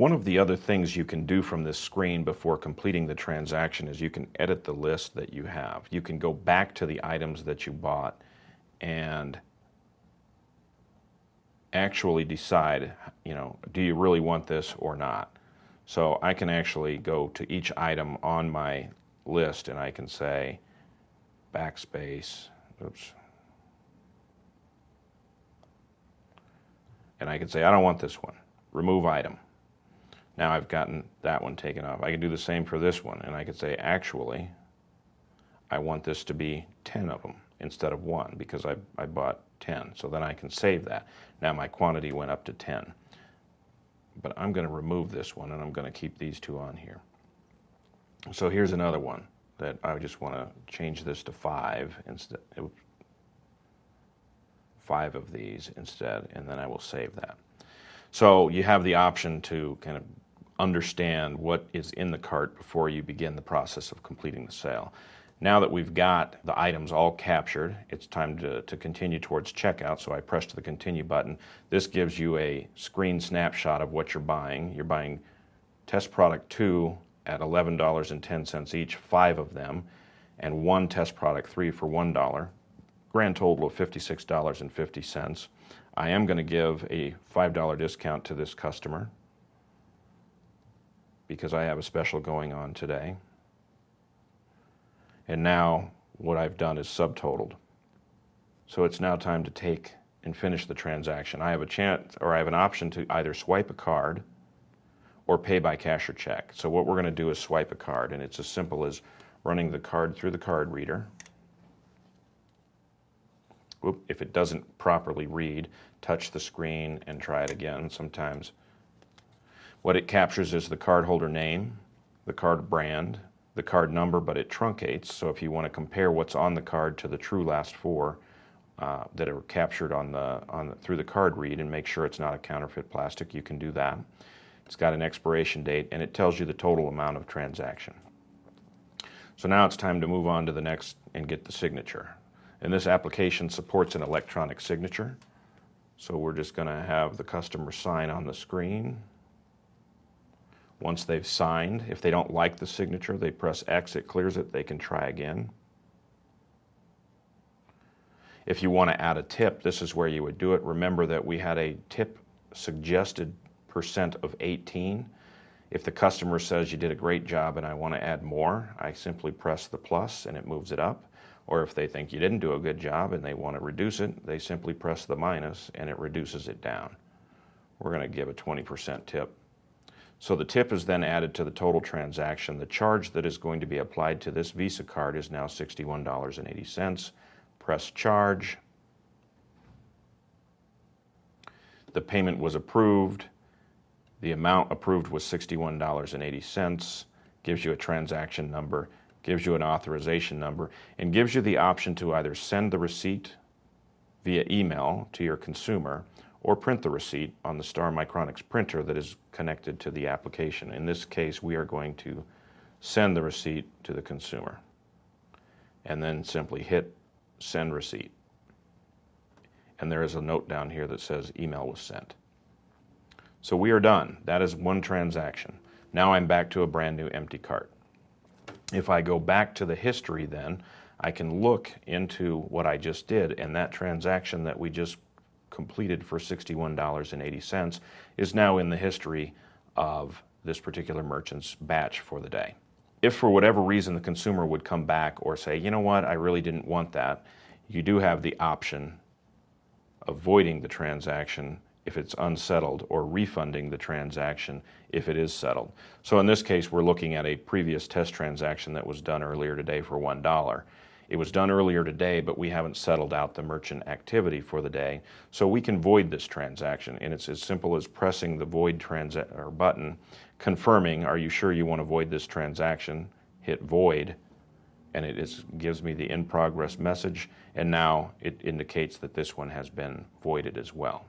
One of the other things you can do from this screen before completing the transaction is you can edit the list that you have. You can go back to the items that you bought and actually decide, do you really want this or not? So I can actually go to each item on my list and I can say backspace, oops, and I can say I don't want this one, remove item. Now I've gotten that one taken off. I can do the same for this one, and I can say, actually, I want this to be 10 of them instead of 1 because I bought 10. So then I can save that. Now my quantity went up to 10. But I'm going to remove this one, and I'm going to keep these 2 on here. So here's another one that I just want to change this to 5 instead. 5 of these instead, and then I will save that. So you have the option to kind of understand what is in the cart before you begin the process of completing the sale. Now that we've got the items all captured, it's time to continue towards checkout, so I pressed the continue button. This gives you a screen snapshot of what you're buying. You're buying test product 2 at $11.10 each, 5 of them, and 1 test product 3 for $1. Grand total of $56.50. I am going to give a $5 discount to this customer because I have a special going on today. And now what I've done is subtotaled. So it's now time to take and finish the transaction. I have an option to either swipe a card or pay by cash or check. So what we're going to do is swipe a card, and it's as simple as running the card through the card reader. If it doesn't properly read, touch the screen and try it again. Sometimes what it captures is the cardholder name, the card brand, the card number, but it truncates. So if you want to compare what's on the card to the true last 4 that are captured through the card read and make sure it's not a counterfeit plastic, you can do that. It's got an expiration date, and it tells you the total amount of transaction. So now it's time to move on to the next and get the signature. And this application supports an electronic signature. So we're just going to have the customer sign on the screen. Once they've signed, if they don't like the signature, they press X, it clears it, they can try again. If you want to add a tip, this is where you would do it. Remember that we had a tip suggested percent of 18. If the customer says you did a great job and I want to add more, I simply press the plus and it moves it up. Or if they think you didn't do a good job and they want to reduce it, they simply press the minus and it reduces it down. We're going to give a 20% tip. So the tip is then added to the total transaction. The charge that is going to be applied to this Visa card is now $61.80. Press charge. The payment was approved. The amount approved was $61.80. Gives you a transaction number, gives you an authorization number, and gives you the option to either send the receipt via email to your consumer or print the receipt on the Star Micronics printer that is connected to the application. In this case, we are going to send the receipt to the consumer and then simply hit send receipt. And there is a note down here that says email was sent. So we are done. That is one transaction. Now I'm back to a brand new empty cart. If I go back to the history then, I can look into what I just did, and that transaction that we just completed for $61.80 is now in the history of this particular merchant's batch for the day. If for whatever reason the consumer would come back or say, you know what, I really didn't want that, you do have the option of voiding the transaction if it's unsettled or refunding the transaction if it is settled. So in this case, we're looking at a previous test transaction that was done earlier today for $1. It was done earlier today, but we haven't settled out the merchant activity for the day. So we can void this transaction, and it's as simple as pressing the void button, confirming, are you sure you want to void this transaction? Hit void, and it gives me the in progress message, and now it indicates that this one has been voided as well.